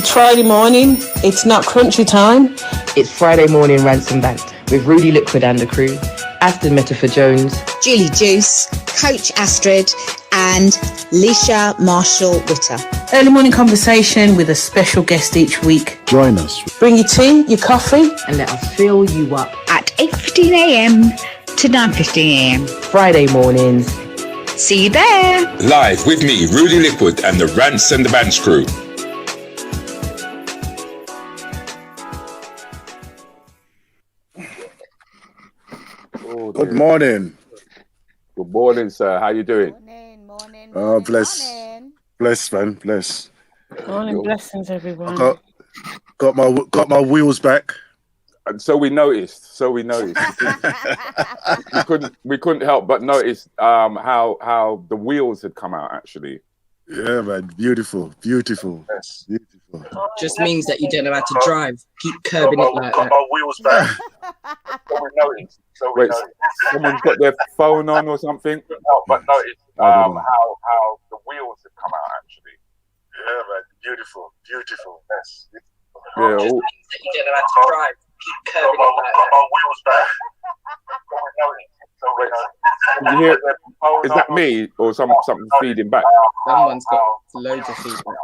It's Friday morning. It's not crunchy time. It's Friday morning Rants and Bants with Rudi Lickwood and the crew, Aston Matapha Jones, Julie Juice, Coach Astrid, and Lescha Marshall-Witter. Early morning conversation with a special guest each week. Join us. Bring your tea, your coffee, and let us fill you up At 8:15 a.m. to 9:15 a.m. Friday mornings. See you there. Live with me, Rudi Lickwood, and the Rants and the Bants crew. Good morning. Good morning, sir. How you doing? Morning. Oh, bless. Bless, man. Bless. morning blessings, everyone. I got my wheels back. And so we noticed. we couldn't help but notice how the wheels had come out, actually. Yeah, man. Beautiful. Yes, beautiful. Just means that you don't know how to drive. Keep curbing it like that. My wheels back. Wait, someone's got their phone on or something? But notice how the wheels had come out, actually. Yeah, man. Beautiful. Yes. Yeah, Just means that you don't know how to drive. Keep curbing it like that. My wheels back. Can you hear? Is that me or something feeding back? Someone's got loads of feedback.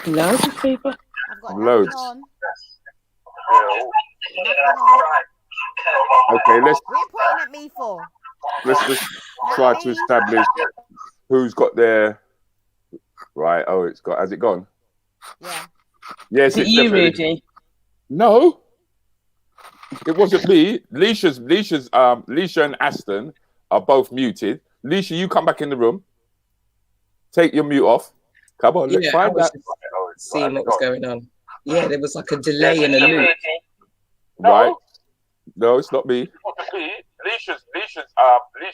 Loads of people. I've got Loads. nothing on. Okay, What are you pointing at me for? let's just try to establish who's got their right. Oh, has it gone? Yeah. Yes, Is it it's you, definitely- Rudy? No, it wasn't me. Lescha and Aston are both muted. Lescha, you come back in the room. Take your mute off. Come on, let's find out. Seeing what was going on. Yeah, there was like a delay and a loop. Right? No, it's not me. Lescha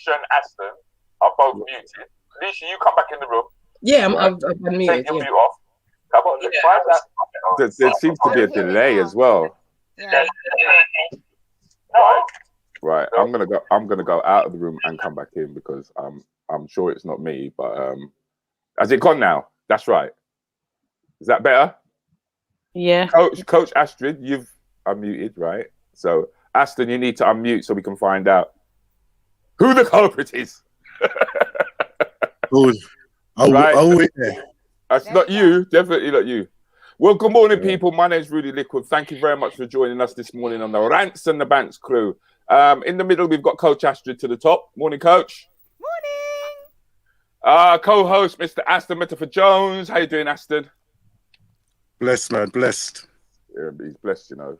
and Aston are both muted. Lescha, you come back in the room. Yeah, I'm muted. Take your Yeah. mute off. Come on, let's find out. There seems to be a delay as well. Yeah. Right. I'm gonna go out of the room and come back in because I'm sure it's not me. But has it gone now? That's right. Is that better? Yeah. Coach Astrid, you've unmuted, right? So Aston, you need to unmute so we can find out who the culprit is. Right. That's not you. Definitely not you. Well, good morning, people. My name's Rudi Lickwood. Thank you very much for joining us this morning on the Rants and the Bants crew. In the middle, we've got Coach Astrid to the top. Morning, Coach. Morning. Co-host, Mr. Aston Matapha Jones. How you doing, Aston? Blessed, man. Blessed. Yeah, he's blessed, you know.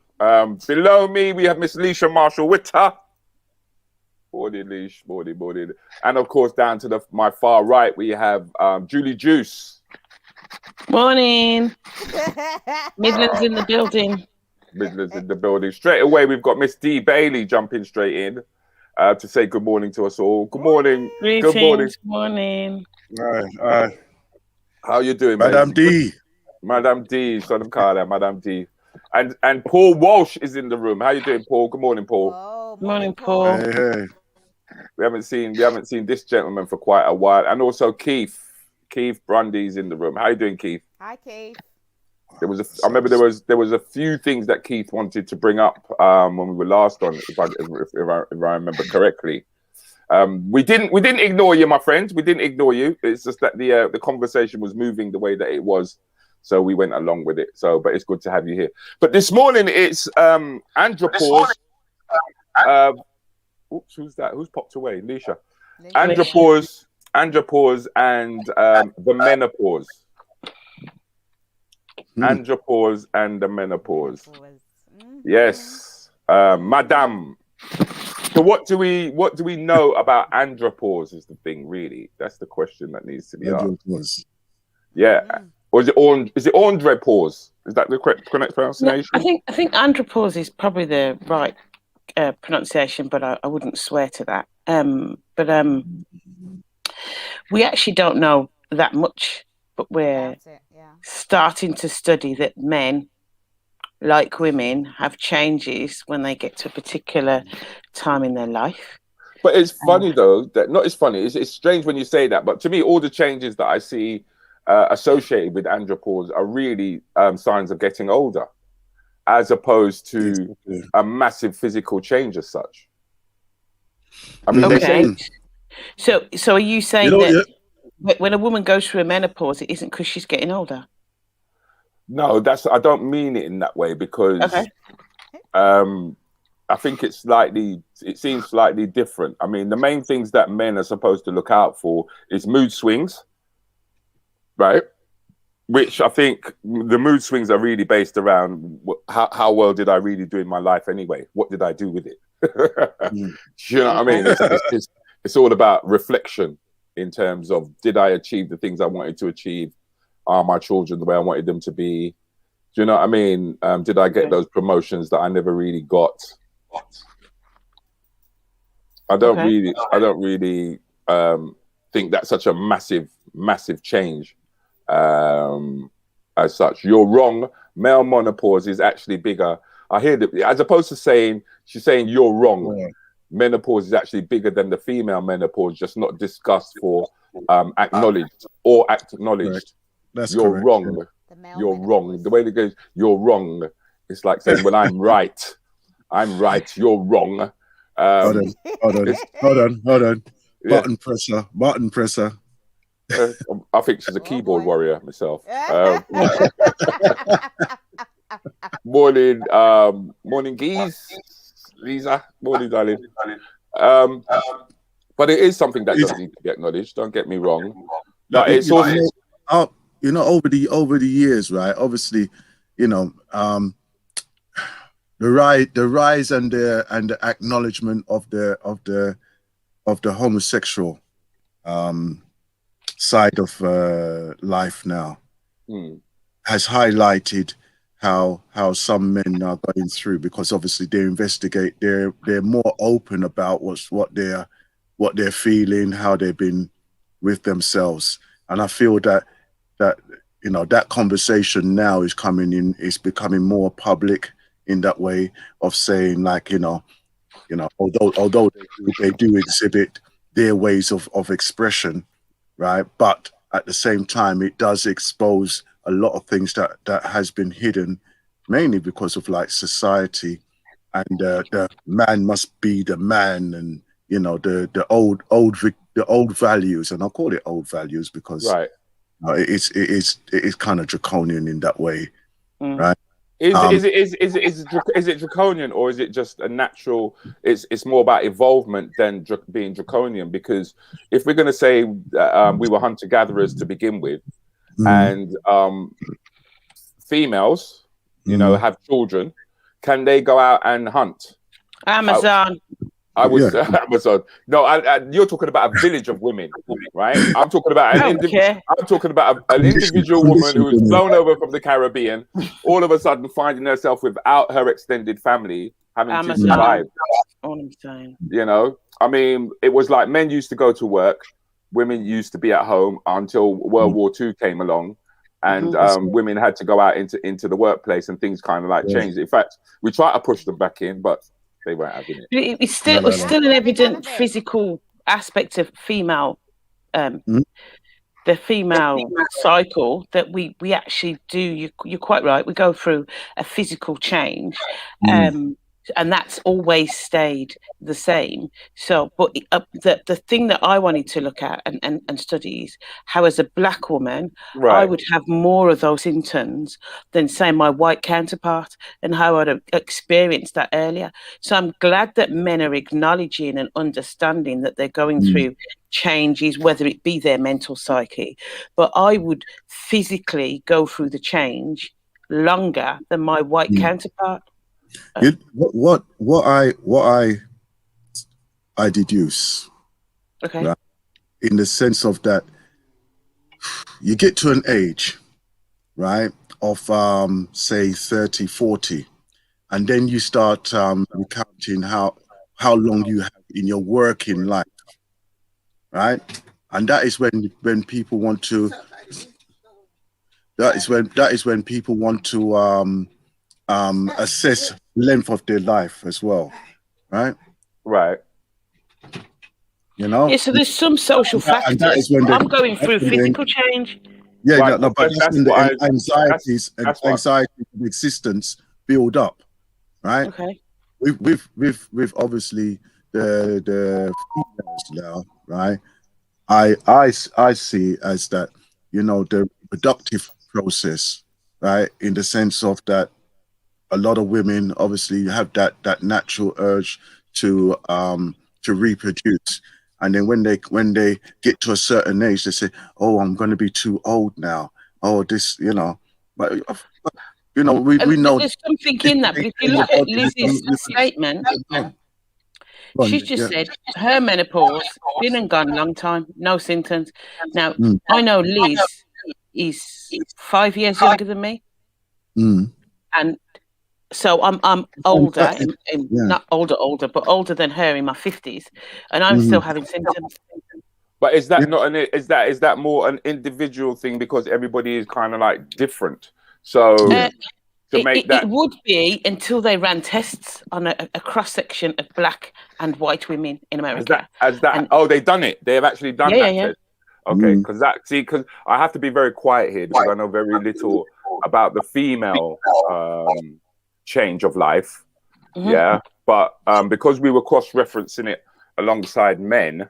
Below me, we have Miss Lescha Marshall-Witter. Morning, Leash. Morning. And, of course, down to my far right, we have Julie Juice. Morning. Midlands in the building. Midlands in the building. Straight away, we've got Miss Dee Bailey jumping straight in to say good morning to us all. Good morning. Greetings. Good morning. Right. How you doing, Madam D. Madam D, son of Carla, Madam D. And Paul Walsh is in the room. How you doing, Paul? Good morning, Paul. Oh, Morning, Paul. Hey. We haven't seen this gentleman for quite a while. And also Keith Brundy's in the room. How you doing, Keith? Hi, Keith. I remember there was a few things that Keith wanted to bring up when we were last on, if I remember correctly. We didn't ignore you, my friends. We didn't ignore you. It's just that the conversation was moving the way that it was, so we went along with it. But it's good to have you here. But this morning it's Andropause. Oops, who's that? Who's popped away? Lescha. Andropause and the Menopause. Andropause and the Menopause. Yes, Madame. So what do we know about andropause is the thing, really. That's the question that needs to be asked. Yeah. Or is it andropause? Is that the correct pronunciation? No, I think andropause is probably the right pronunciation, but I wouldn't swear to that. But we actually don't know that much, but we're starting to study that men, like women, have changes when they get to a particular time in their life. But it's funny though, that not it's funny, it's strange when you say that, but to me all the changes that I see associated with andropause are really signs of getting older, as opposed to a massive physical change as such. I mean, Okay. they say, So are you saying that when a woman goes through a menopause, it isn't because she's getting older? no, I don't mean it in that way, because I think it seems slightly different. I mean, the main things that men are supposed to look out for is mood swings, right? Which I think the mood swings are really based around how well did I really do in my life anyway? What did I do with it? You know what I mean? It's all about reflection in terms of, did I achieve the things I wanted to achieve? Are my children the way I wanted them to be? Do you know what I mean? Did I get those promotions that I never really got? I don't really think that's such a massive change. As such, you're wrong. Male menopause is actually bigger. I hear that, as opposed to saying, she's saying you're wrong. Yeah. Menopause is actually bigger than the female menopause, just not discussed for acknowledged or acknowledged. Correct. That's you're correct. Wrong. You're wrong. The way it goes, you're wrong. It's like saying, well, I'm right. I'm right. You're wrong. Hold on. Yeah. Button presser. I think she's a keyboard warrior myself. Morning, geese. Lisa, morning, darling. But it is something that does need to be acknowledged. Don't get me wrong. But it's also, over the years, right? Obviously, the rise and the acknowledgement of the homosexual side of life now has highlighted how some men are going through, because obviously they're more open about what they're feeling, how they've been with themselves. And I feel that that conversation now is becoming more public in that way of saying, like, although they do exhibit their ways of expression, right? But at the same time, it does expose a lot of things that has been hidden, mainly because of like society and the man must be the man, and the old values, and I'll call it old values because it is kind of draconian in that way, right? Is it draconian, or is it just a natural? It's more about evolvement than being draconian, because if we're going to say we were hunter gatherers to begin with, and females, have children, can they go out and hunt? Amazon. Amazon. No, you're talking about a village of women, right? I'm talking about an individual woman who was flown over from the Caribbean, all of a sudden finding herself without her extended family, having to survive. All I'm saying. I mean, it was like men used to go to work, women used to be at home until World War II came along, and women had to go out into the workplace, and things kind of like changed. In fact, we tried to push them back in, but they weren't having it. It's still an evident physical aspect of female, the female cycle that we actually do. You're quite right. We go through a physical change, and that's always stayed the same. So, but the thing that I wanted to look at and study is how, as a black woman, I would have more of those symptoms than, say, my white counterpart, and how I'd have experienced that earlier. So I'm glad that men are acknowledging and understanding that they're going through changes, whether it be their mental psyche. But I would physically go through the change longer than my white counterpart. What I deduce, right, in the sense of that, you get to an age, right, of say 30, 40, and then you start recounting how long you have in your working life, right, and that is when people want to. That is when people want to assess length of their life as well, right? Right. Yeah, so there's some social factors. I'm going through physical change. Yeah, Right, no, but that's when what the anxieties and that's what- anxiety of existence build up, right? Okay. With obviously the females now, right? I see it as that, you know, the productive process, right? In the sense of that, a lot of women obviously have that natural urge to reproduce, and then when they get to a certain age, they say, "Oh, I'm going to be too old now. Oh, this, you know." But you know, we know There's something in that. But if you look at Lizzie's statement, she's just said her menopause been and gone long time, no symptoms. Now I know Liz is 5 years younger than me, and so I'm older, not older, but older than her in my 50s, and I'm still having symptoms. But is that not is that more an individual thing because everybody is kind of like different? So it would be until they ran tests on a cross section of black and white women in America. Oh, they've done it. They have actually done that test. Okay, because I have to be very quiet here because I know very little about the female change of life. Yeah, but because we were cross-referencing it alongside men,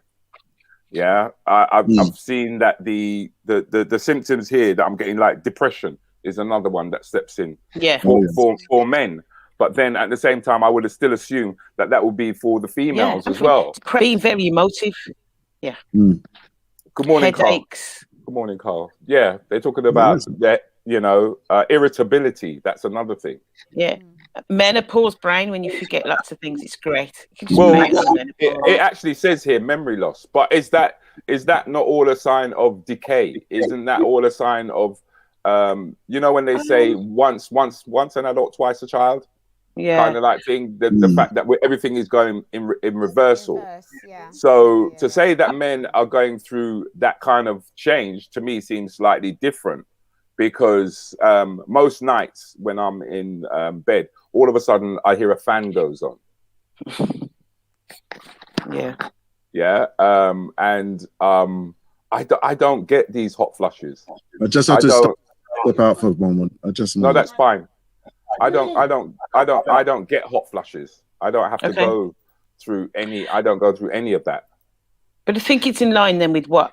I've seen that the symptoms here that I'm getting, like depression, is another one that steps in for men. But then at the same time, I would still assume that would be for the females as well. Being very emotive. Yeah. Good morning, Headaches. Carl. Good morning, Carl. Yeah, they're talking about irritability. That's another thing. Yeah. Menopause brain, when you forget lots of things, it's great. Well, it actually says here memory loss, but is that not all a sign of decay? Isn't that all a sign of when they say once an adult, twice a child? Kind of like thing. The fact that everything is going in reversal. So to say that men are going through that kind of change to me seems slightly different, because most nights when I'm in bed, all of a sudden I hear a fan goes on. I don't get these hot flushes. I just have to step out for a moment. No, that's fine. I don't get hot flushes. I don't have to go through any. I don't go through any of that. But I think it's in line then with what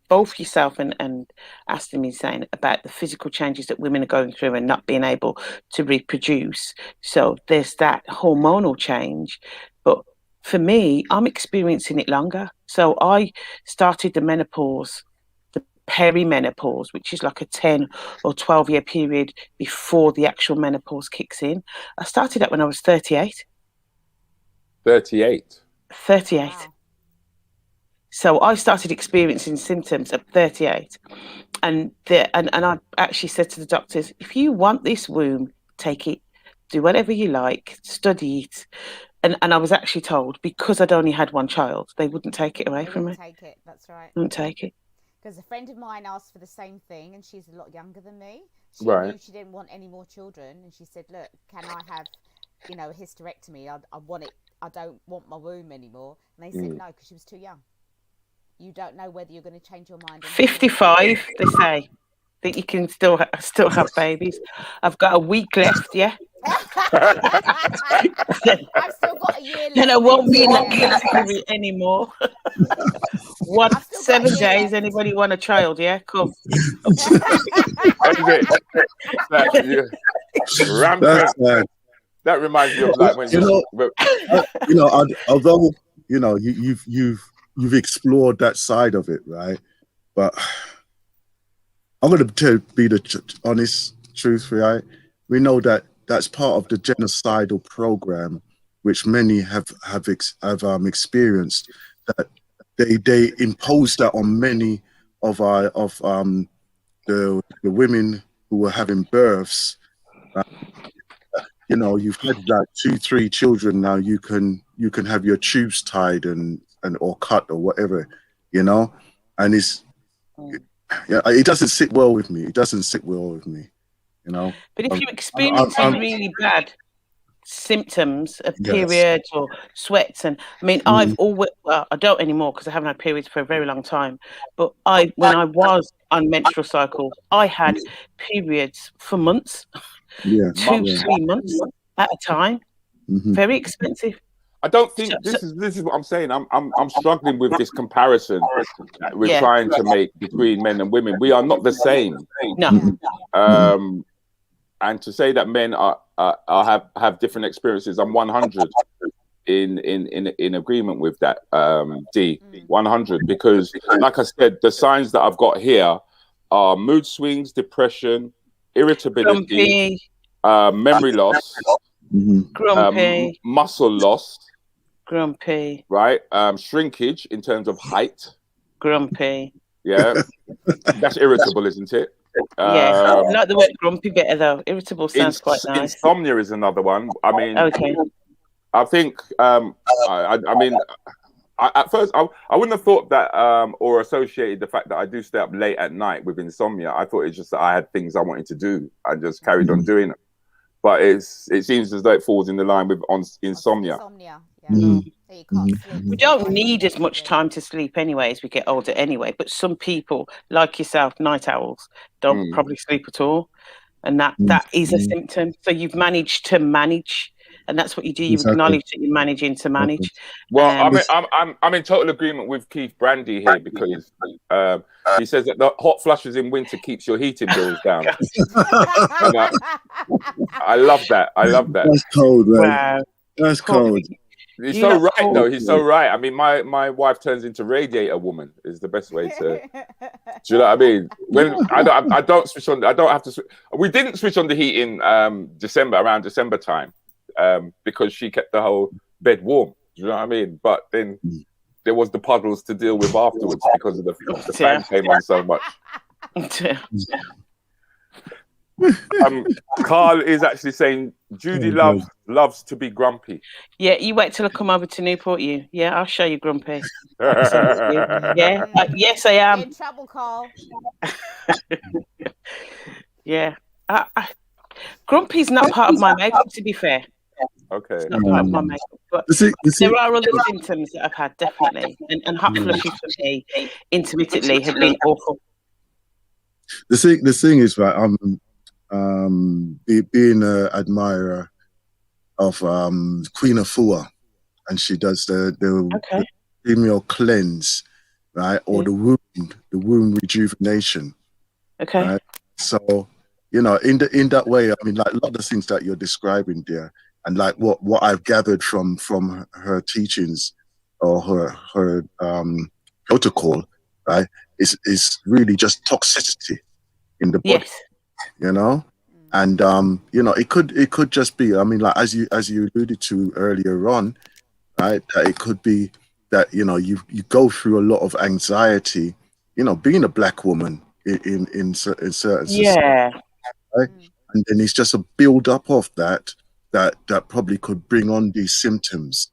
both yourself and Aston been saying about the physical changes that women are going through and not being able to reproduce. So there's that hormonal change. But for me, I'm experiencing it longer. So I started the menopause, the perimenopause, which is like a 10 or 12-year period before the actual menopause kicks in. I started that when I was 38. 38? 38. Wow. So I started experiencing symptoms at 38, and I actually said to the doctors, if you want this womb, take it, do whatever you like, study it. And I was actually told, because I'd only had one child, they wouldn't take it away from me. Take it, that's right. Wouldn't take it. Because a friend of mine asked for the same thing, and she's a lot younger than me. She knew she didn't want any more children, and she said, look, can I have, a hysterectomy? I want it. I don't want my womb anymore. And they said no, because she was too young. You don't know whether you're going to change your mind. 55, they say, that you can still have babies. I've got a week left, yeah. I've still got a year left. And I won't be in that category anymore. 7 days? Anybody want a child? Yeah, come. That reminds me of like when although you've explored that side of it, right? But I'm going to be the honest truth, right? We know that that's part of the genocidal program, which many have experienced. That they impose that on many of the women who were having births. You've had like 2-3 children now. You can have your tubes tied and or cut or whatever, and it doesn't sit well with me. But if you experience it really bad, symptoms of periods or sweats, and I mean, I've always, well, I don't anymore because I haven't had periods for a very long time, but when I was on menstrual cycles, I had periods for months, 2-3 months at a time. Very expensive. I don't think this is what I'm saying. I'm struggling with this comparison that we're trying to make between men and women. We are not the same. No. And to say that men have different experiences, I'm 100 in agreement with that. 100, because like I said, the signs that I've got here are mood swings, depression, irritability, memory loss, grumpy, muscle loss, grumpy, right? Shrinkage in terms of height, grumpy. Yeah, that's irritable, isn't it? Yeah, I like the word grumpy better though. Irritable sounds quite nice. Insomnia is another one. I mean, okay. I think I mean, at first I wouldn't have thought that or associated the fact that I do stay up late at night with insomnia. I thought it's just that I had things I wanted to do. I just carried on doing it. But it seems as though it falls in the line with insomnia. We don't need as much time to sleep anyway as we get older anyway. But some people, like yourself, night owls, don't probably sleep at all, and that is a symptom. So you've managed to manage. And that's what you do. You acknowledge that you're managing to manage. Well, I'm in total agreement with Keith Brandy here, because he says that the hot flushes in winter keeps your heating bills down. I love that. I love that. That's cold, man. Wow. That's cold. He's so right, though. He's so right. I mean, my wife turns into radiator woman is the best way to. Do you know what I mean? When I don't switch on, I don't have to. We didn't switch on the heat in around December time. Because she kept the whole bed warm. Do you know what I mean? But then there was the puddles to deal with afterwards because of the fan came on so much. Carl is actually saying Judy loves to be grumpy. Yeah, you wait till I come over to Newport. Yeah, I'll show you grumpy. Yeah, yes, I am. You're in trouble, Carl. Yeah, grumpy's not part of my makeup, to be fair. Okay. It's not part of my makeup, but there are other symptoms that I've had, definitely, and hot flushes for me intermittently have been awful. The thing is, right, being an admirer of Queen Afua, and she does the female cleanse, right, or the womb rejuvenation. Okay. Right? So, you know, in that way, I mean, like a lot of the things that you're describing there, and like what I've gathered from her teachings or her protocol, right, is really just toxicity in the body. Yes. You know, and you know, it could just be, I mean, like as you alluded to earlier on, right, that it could be that, you know, you go through a lot of anxiety, you know, being a black woman in certain societies, right? And then it's just a build up of that probably could bring on these symptoms,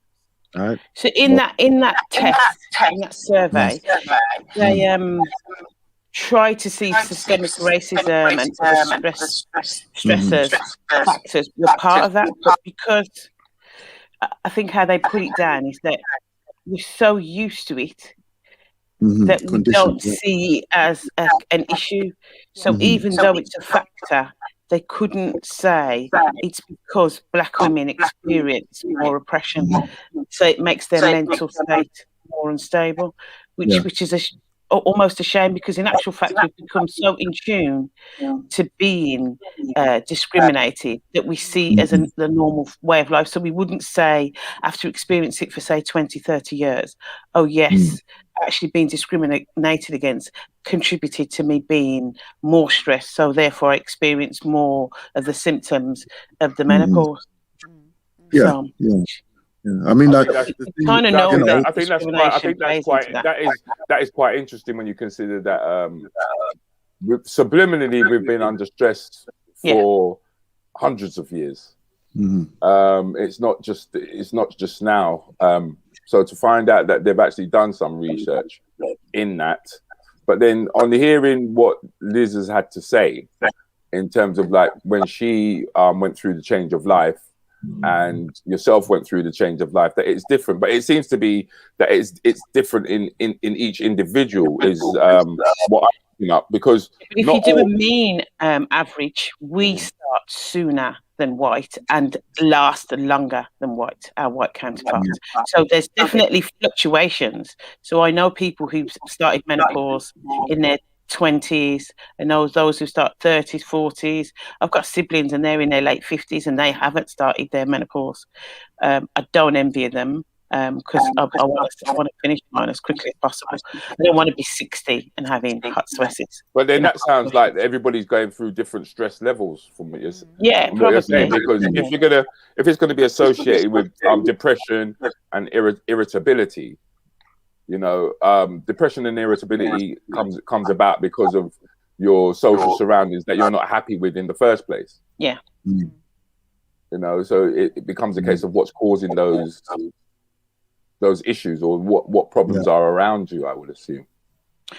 right? So in that test, in that survey, they try to see systemic racism and other stressors, factors were part of that, but because I think how they put it down is that we're so used to it that we don't see it as an issue. So even though it's a factor, they couldn't say it's because black women experience more oppression. So it makes their mental state more unstable, which is almost a shame, because in actual fact we've become so in tune to being discriminated that we see as the normal way of life. So we wouldn't say, after experiencing it for say 20-30 years, oh yes, actually being discriminated against contributed to me being more stressed, so therefore I experience more of the symptoms of the menopause. Yeah. I mean, like, kind of know that. I think that is quite interesting when you consider that subliminally we've been under stress for hundreds of years. It's not just now. So to find out that they've actually done some research in that, but then on hearing what Liz has had to say in terms of like when she went through the change of life, and yourself went through the change of life, that it's different. But it seems to be that it's different in each individual is what I'm picking up, because but if you do a mean average, we start sooner than white and last longer than white, our white counterparts. So there's definitely fluctuations. So I know people who've started menopause in their 20s, and those who start 30s, 40s. I've got siblings and they're in their late 50s and they haven't started their menopause. I don't envy them, because I want to finish mine as quickly as possible. I don't want to be 60 and having hot sweats. But then that sounds like everybody's going through different stress levels from what you're, saying, because if it's gonna be associated with depression and irritability, you know, depression and irritability comes about because of your social surroundings that you're not happy with in the first place. Yeah. You know, so it becomes a case of what's causing those issues, or what problems are around you, I would assume.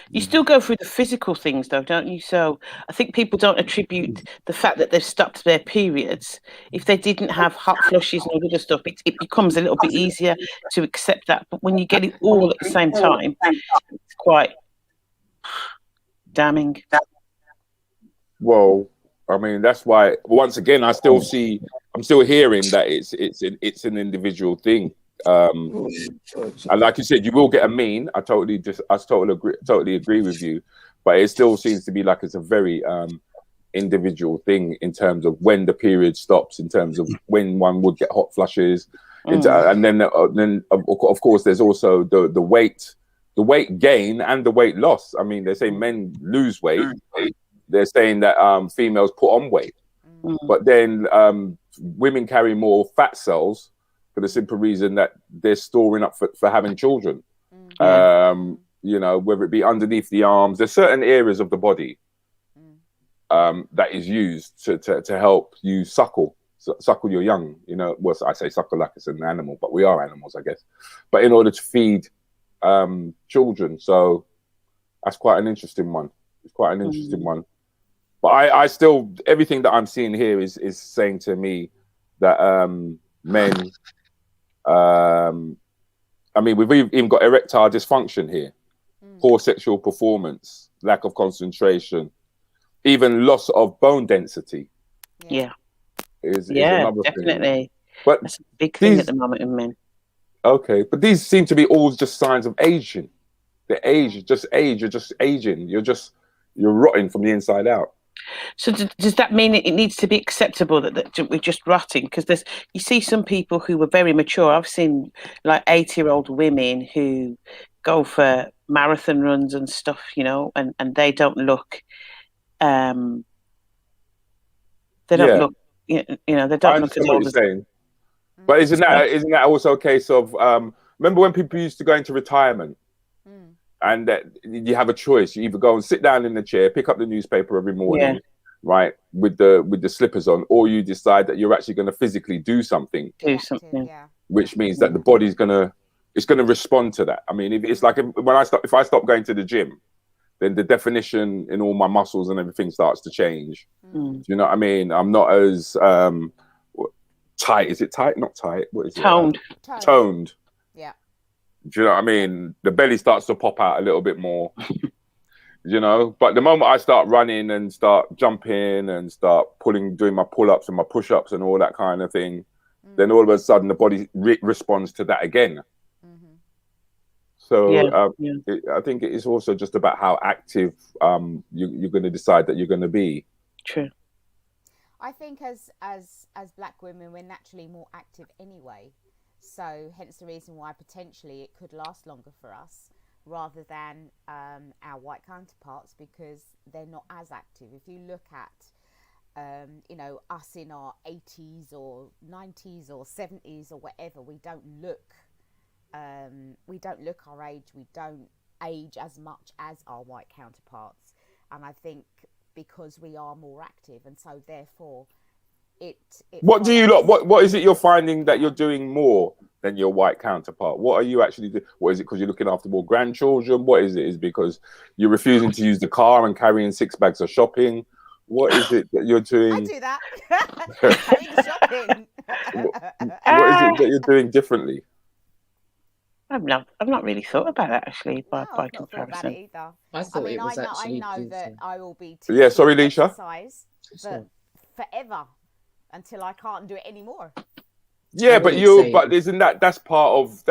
You still go through the physical things though, don't you? So I think people don't attribute the fact that they've stopped their periods. If they didn't have hot flushes and all other stuff, it becomes a little bit easier to accept that. But when you get it all at the same time, it's quite damning. Well, I mean, that's why, once again, I'm still hearing that it's an individual thing. And like you said, you will get a mean. I totally agree with you, but it still seems to be like it's a very individual thing in terms of when the period stops, in terms of when one would get hot flushes, and then of course there's also the weight gain and the weight loss. I mean, they say men lose weight. They're saying that females put on weight, but then women carry more fat cells, for the simple reason that they're storing up for having children. You know, whether it be underneath the arms, there's certain areas of the body that is used to help you suckle your young. You know, well, I say suckle like it's an animal, but we are animals, I guess. But in order to feed children, so that's quite an interesting one. It's quite an interesting one. But I still, everything that I'm seeing here is saying to me that men. I mean, we've even got erectile dysfunction here, poor sexual performance, lack of concentration, even loss of bone density. Is another definitely thing. But that's a big thing at the moment in men. Okay, but these seem to be all just signs of aging. The age, you're just aging. You're rotting from the inside out. So does that mean it needs to be acceptable that we're just rotting? Because you see some people who were very mature. I've seen like 80-year-old women who go for marathon runs and stuff, you know, and they don't look, they don't look, you know, they don't look as old as saying. But isn't that also a case of remember when people used to go into retirement? And that you have a choice. You either go and sit down in the chair, pick up the newspaper every morning, right, with the slippers on, or you decide that you're actually going to physically do something. Which means that the body's gonna respond to that. I mean, it's like if I stop going to the gym, then the definition in all my muscles and everything starts to change. Do you know what I mean? I'm not as tight. Is it tight? Not tight. What is it? Toned. Yeah. Do you know what I mean? The belly starts to pop out a little bit more, you know. But the moment I start running and start jumping and start doing my pull-ups and my push-ups and all that kind of thing, then all of a sudden the body responds to that again. So I think it's also just about how active you're going to decide that you're going to be. True. I think as Black women, we're naturally more active anyway. So hence the reason why potentially it could last longer for us rather than our white counterparts, because they're not as active. If you look at, you know, us in our 80s or 90s or 70s or whatever, we don't look our age. We don't age as much as our white counterparts. And I think because we are more active, and so therefore what do you lot? What is it you're finding that you're doing more than your white counterpart? What are you actually doing? What is it? Because you're looking after more grandchildren? What is it? Is it because you're refusing to use the car and carrying 6 bags of shopping? What is it that you're doing? I do that. Carrying the shopping. What is it that you're doing differently? I've not really thought about that actually by I've not comparison. thought about it either. I thought it was actually. I know that I will be Yeah, sorry, Lescha. exercise, but forever until I can't do it anymore. Yeah, but isn't that's part of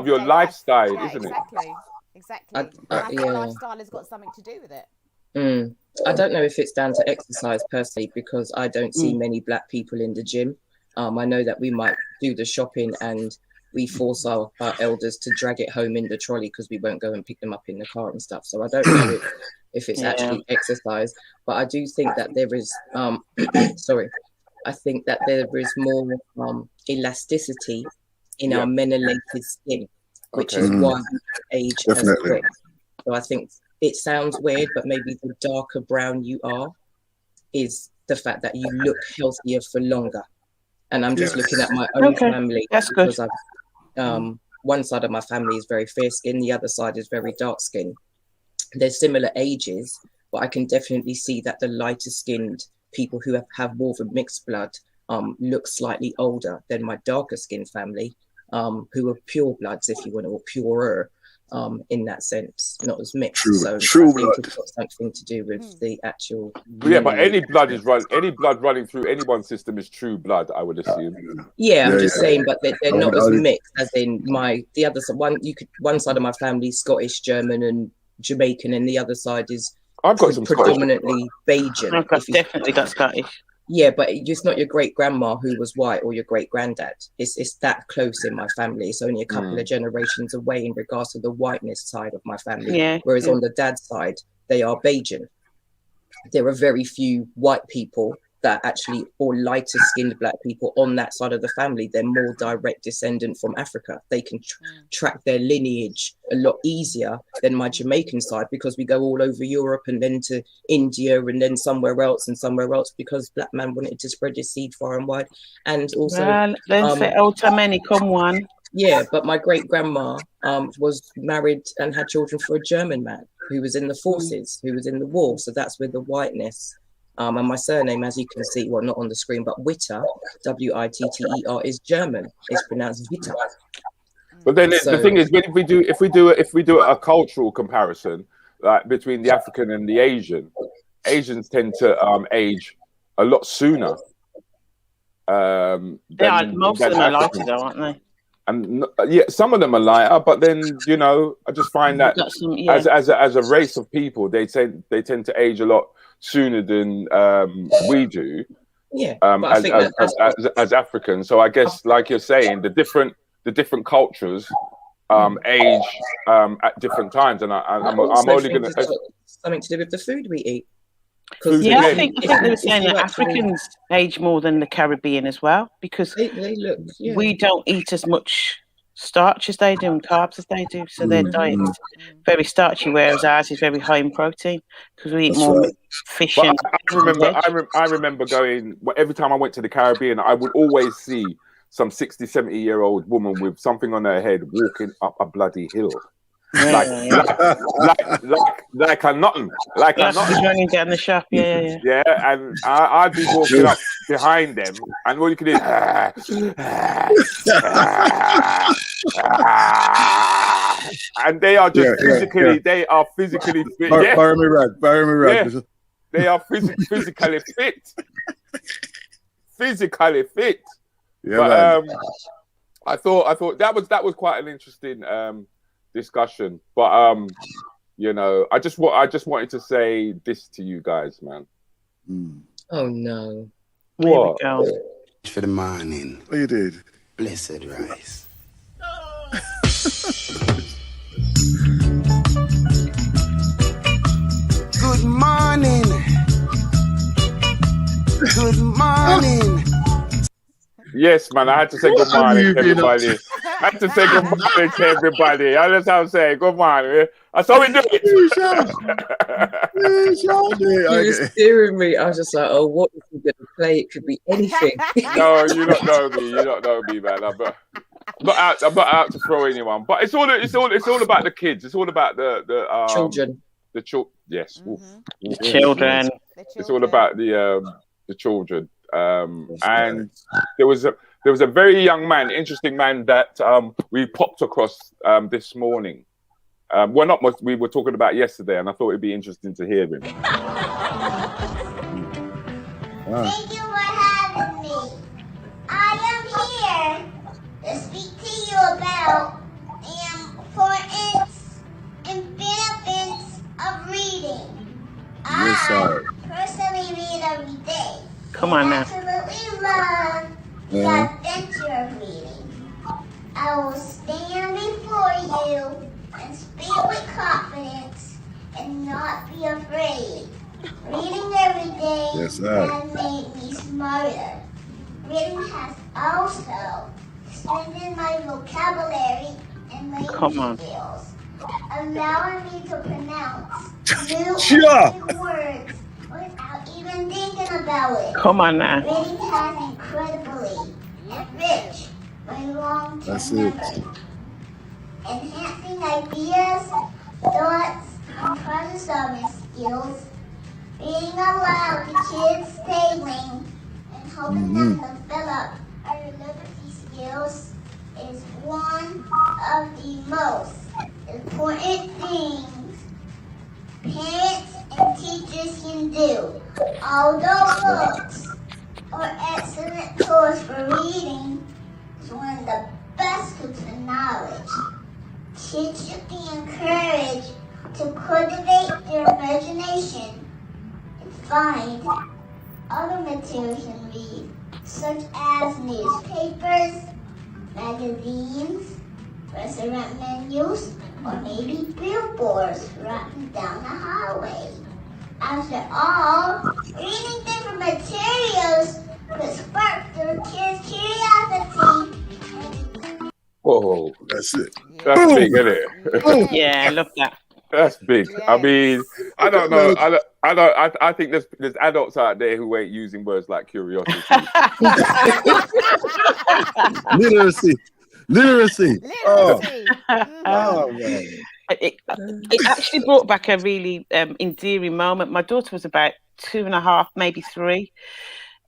your lifestyle, yeah, isn't it? Exactly. I think lifestyle has got something to do with it. I don't know if it's down to exercise per se, because I don't see many black people in the gym. I know that we might do the shopping and we force our elders to drag it home in the trolley because we won't go and pick them up in the car and stuff. So I don't know if it's actually exercise, but I do think that there is I think that there is more elasticity in our melanated skin, which is why age as quick. So I think it sounds weird, but maybe the darker brown you are is the fact that you look healthier for longer. And I'm just looking at my own family. That's good. Because one side of my family is very fair skinned, the other side is very dark skinned. They're similar ages, but I can definitely see that the lighter skinned people who have more of a mixed blood look slightly older than my darker skinned family, who are pure bloods, if you want, or purer. In that sense, not as mixed. True blood. It's got something to do with the actual. Yeah, but any blood running through anyone's system is true blood, I would assume. Yeah, I'm just saying, but they're not as mixed as in the other side. One side of my family is Scottish, German, and Jamaican, and the other side is predominantly Bajan. I've definitely got Scottish. Yeah, but it's not your great grandma who was white or your great granddad. It's that close in my family. It's only a couple of generations away in regards to the whiteness side of my family. Yeah. Whereas on the dad's side, they are Bajan. There are very few white people that actually, or lighter skinned black people on that side of the family. They're more direct descendant from Africa. They can track their lineage a lot easier than my Jamaican side, because we go all over Europe and then to India and then somewhere else because black man wanted to spread his seed far and wide. And also come one. Yeah, but my great grandma was married and had children for a German man who was in the forces, who was in the war. So that's where the whiteness. And my surname, as you can see, well, not on the screen, but Witter, Witter, is German. It's pronounced Witter. But then the thing is, if we do a cultural comparison, like between the African and the Asian, Asians tend to age a lot sooner. Most of them are lighter, though, aren't they? And some of them are lighter, but then I just find that as a race of people, they tend to age a lot sooner than we do. Yeah, as Africans. So I guess, like you're saying, the different cultures age at different times, and I'm only going to something to do with the food we eat. I think they were saying that Africans age more than the Caribbean as well, because we don't eat as much starch as they do and carbs as they do, so their diet is very starchy, whereas ours is very high in protein because we eat more fish. And I remember going every time I went to the Caribbean, I would always see some 60, 70-year-old woman with something on her head walking up a bloody hill. Like a nothing. Running down the shop, Yeah, and I'd be walking up behind them, and all you can do and they are just physically fit. Bury me rag. Yeah. They are physically fit. Physically fit. Yeah, but I thought that was quite an interesting discussion, but I just wanted to say this to you guys, man. Oh no! What? For the morning. What you did? Blessed rice. Good morning. Good morning. Yes, man, I had to say good morning to everybody. I had to say good morning to everybody. That's how I'm saying. Good morning. That's how we do it. You were steering me. I was just like, oh, what is he going to play? It could be anything. No, you don't know me. You don't know me, man. I'm not out to throw anyone. But it's all about the kids. It's all about the children. The children. Yes. The children. It's all about the children. And there was a very young man, interesting man that we popped across this morning. Well, not much. We were talking about yesterday, and I thought it'd be interesting to hear him. Thank you for having me. I am here to speak to you about the importance and benefits of reading. I personally read every day. Come on now. I absolutely love the adventure of reading. I will stand before you and speak with confidence and not be afraid. Reading every day has made me smarter. Reading has also strengthened my vocabulary and language skills, allowing me to pronounce new words without even thinking about it. Come on now. Reading has incredibly enriched my long-term memory, enhancing ideas, thoughts, and problem-solving skills. Reading aloud to kids daily and helping them develop our literacy skills is one of the most important things parents and teachers can do. Although books are excellent tools for reading, it's one of the best tools for knowledge. Kids should be encouraged to cultivate their imagination and find other materials and read, such as newspapers, magazines, restaurant menus, or maybe billboards running down the highway. After all, reading different materials could spark their kids' curiosity. Whoa, That's it. that's big, isn't it? Yeah, I love that. That's big. I mean, I don't know. I think there's adults out there who ain't using words like curiosity. Literacy. Oh, man. It actually brought back a really endearing moment. My daughter was about 2.5, maybe 3,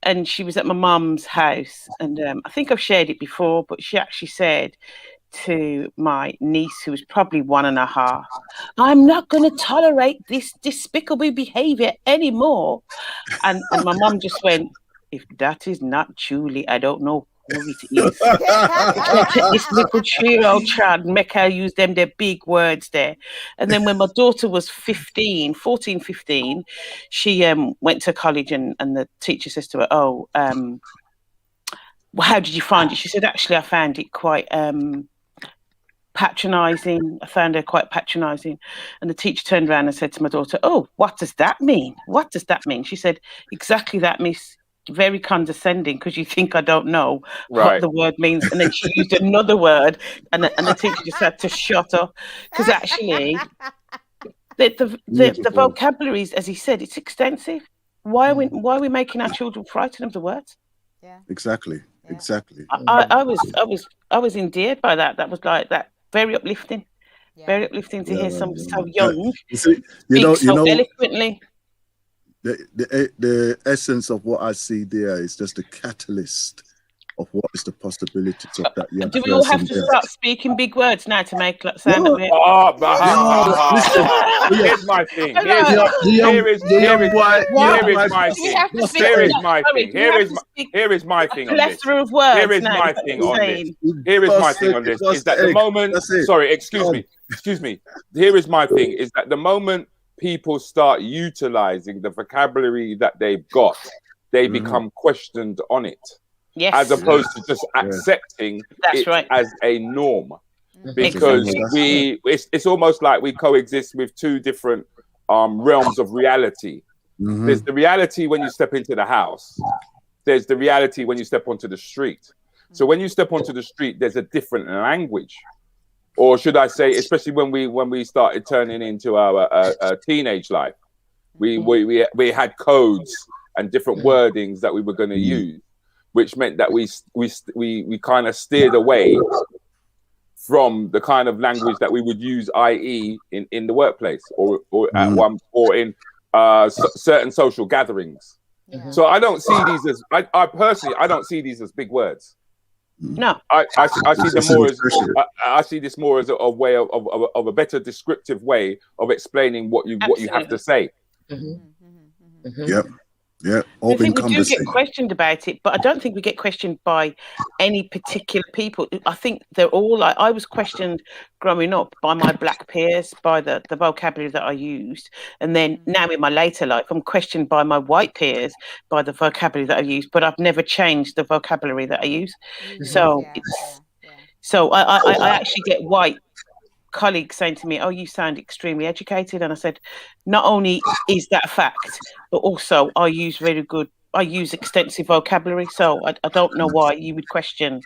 and she was at my mum's house. And I think I've shared it before, but she actually said to my niece, who was probably 1.5, "I'm not going to tolerate this despicable behavior anymore." And my mum just went, "If that is not Julie, I don't know who it is." This little 3-year-old child make her use them their big words there. And then when my daughter was 15, she went to college, and the teacher says to her, "Oh, well, how did you find it?" She said, "Actually, I found it quite patronizing. I found her quite patronizing." And the teacher turned around and said to my daughter, "Oh, what does that mean? What does that mean?" She said, "Exactly that, miss. Very condescending, because you think I don't know what the word means." And then she used another word, and the teacher just had to shut up, because actually the vocabulary, as he said, it's extensive. Why are we making our children frightened of the words? Yeah, exactly. I was endeared by that. That was like that. Very uplifting. Yeah. Very uplifting to hear someone so young speak so eloquently. The essence of what I see there is just a catalyst of what is the possibilities of that young person. Do we all have to start speaking big words now to make sound that we're... Here's my thing. Here is my thing on this. Here is my thing on this. Is that the moment... Sorry, excuse me. Here is my thing. Is that the moment people start utilizing the vocabulary that they've got, they become questioned on it. Yes. As opposed to just accepting it as a norm. Because it's almost like we coexist with two different realms of reality. There's the reality when you step into the house. There's the reality when you step onto the street. So when you step onto the street, there's a different language. Or should I say, especially when we started turning into our teenage life, we had codes and different wordings that we were going to use, which meant that we kind of steered away from the kind of language that we would use, i.e., in the workplace or in certain social gatherings. So I don't see these as I personally I don't see these as big words. No, I see them more as I see this more as a way of a better descriptive way of explaining what you have to say. Yep. Yeah, I think we do get questioned about it, but I don't think we get questioned by any particular people. I think they're all like, I was questioned growing up by my black peers, by the vocabulary that I used. And then now in my later life, I'm questioned by my white peers by the vocabulary that I use, but I've never changed the vocabulary that I use. So I actually get white colleagues saying to me, "Oh, you sound extremely educated," and I said, "Not only is that a fact, but also I use extensive vocabulary. So I don't know why you would question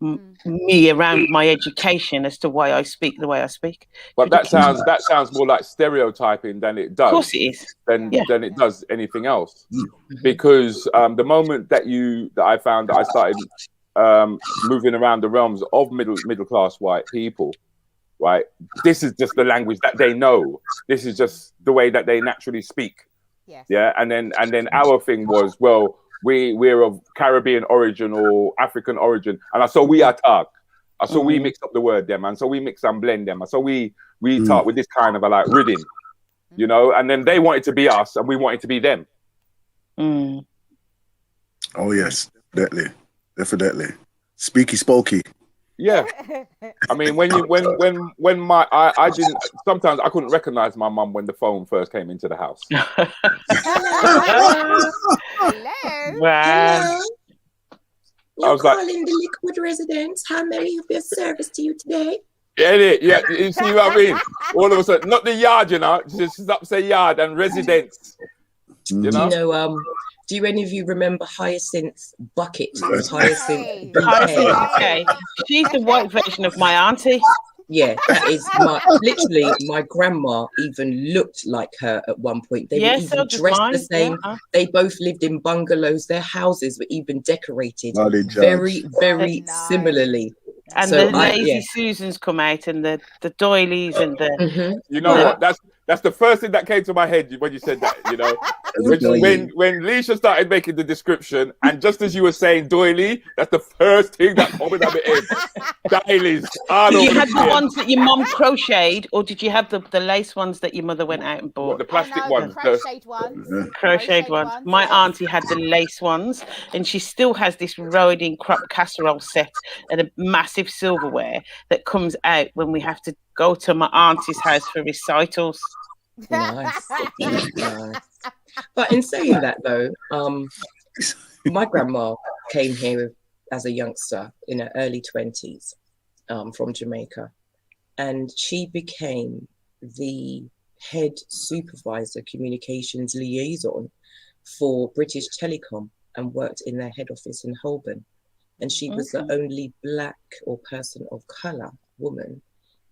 me around my education as to why I speak the way I speak." But that sounds more like stereotyping than it does. Of course, it is. Than it does anything else, because the moment that I found that I started moving around the realms of middle class white people. Right, this is just the language that they know. This is just the way that they naturally speak. Yeah, and then our thing was, well, we're of Caribbean origin or African origin, and so we are talk. So we mix up the word them, and so we mix and blend them, and so we talk with this kind of a like rhythm, you know. And then they wanted to be us, and we wanted to be them. Oh yes, definitely. Speaky spokey. Yeah, I mean, when I didn't, sometimes I couldn't recognize my mum when the phone first came into the house. Hello. Wow. I was calling the Lickwood residence. How may I be of service to you today? Yeah, you see what I mean? All of a sudden, not the yard, you know, just up say yard and residence. You know? Do you know, do any of you remember Hyacinth Bucket? Hyacinth. Okay. She's the white version of my auntie. Yeah, that is literally my grandma even looked like her at one point. They were even dressed the same. Yeah. They both lived in bungalows. Their houses were even decorated very, very similarly. And so the lazy Susans come out, and the doilies, and the. You know what? That's the first thing that came to my head when you said that. You know, when Lescha started making the description, and just as you were saying doily, that's the first thing that popped in my head. Doilies. Did you have the ones that your mum crocheted, or did you have the lace ones that your mother went out and bought? The plastic ones. Crocheted ones. Crocheted ones. My auntie had the lace ones, and she still has this Rodin crop casserole set and a massive silverware that comes out when we have to go to my auntie's house for recitals. Nice. But in saying that though, my grandma came here as a youngster in her early 20s from Jamaica, and she became the head supervisor communications liaison for British Telecom and worked in their head office in Holborn. And she was the only black or person of color woman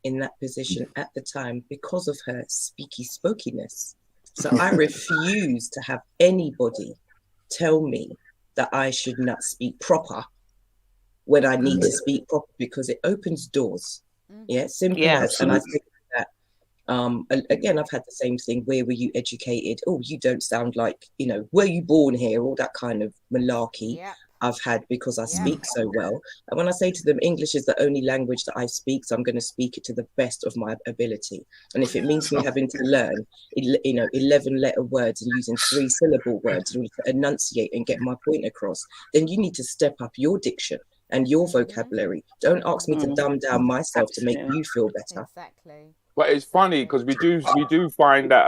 in that position at the time because of her speaky spokiness. So I refuse to have anybody tell me that I should not speak proper when I need to speak proper, because it opens doors. Yeah, simple as. And I think that again, I've had the same thing. Where were you educated? Oh, you don't sound like, you know, were you born here? All that kind of malarkey. I've had because I speak so well. And when I say to them, English is the only language that I speak, so I'm going to speak it to the best of my ability. And if it means me having to learn, 11-letter words and using 3-syllable words in order to enunciate and get my point across, then you need to step up your diction and your vocabulary. Don't ask me to dumb down myself to make you feel better. Exactly. But it's funny because we do find that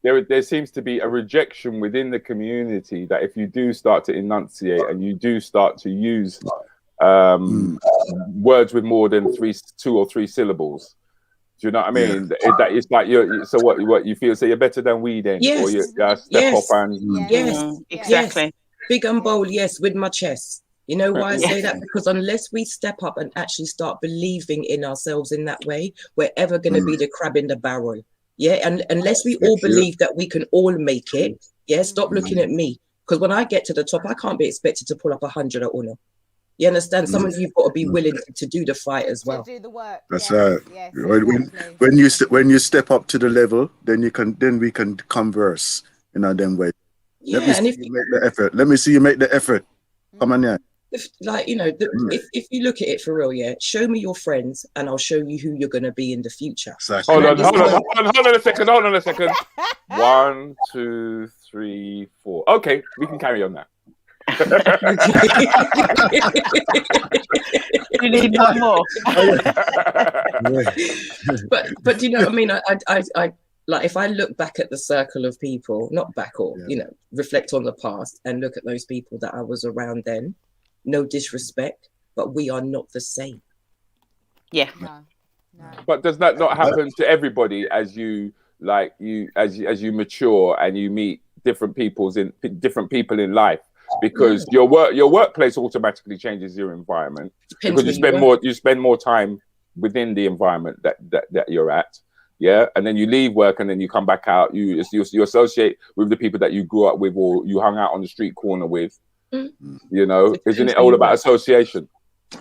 there seems to be a rejection within the community that if you do start to enunciate and you do start to use words with more than 2 or 3 syllables, do you know what I mean? That it's like so what you feel? So you're better than we then, or you step up and exactly. Big and bold, yes, with my chest. You know why I say that? Because unless we step up and actually start believing in ourselves in that way, we're ever going to be the crab in the barrel. Yeah, and unless we all believe that we can all make it, stop looking at me. Because when I get to the top, I can't be expected to pull up 100 at Uno. You understand? Some of you've got to be willing to do the fight as well. To do the work. That's right. Yes, when you step up to the level, then we can converse in a them way. Yeah, Let me see you make the effort. Let me see you make the effort. Come on, yeah. If you look at it for real, yeah, show me your friends and I'll show you who you're going to be in the future. Exactly. Hold on a second. 1, 2, 3, 4. Okay, we can carry on now. You need one more. but do you know what I mean? I like, if I look back at the circle of people, not back or reflect on the past and look at those people that I was around then. No disrespect, but we are not the same. Yeah. No. But does that not happen to everybody as you mature and you meet different people in life? Because your workplace automatically changes your environment. Depends because you spend more time within the environment that you're at. Yeah, and then you leave work and then you come back out. You associate with the people that you grew up with or you hung out on the street corner with. You know, isn't it all about association?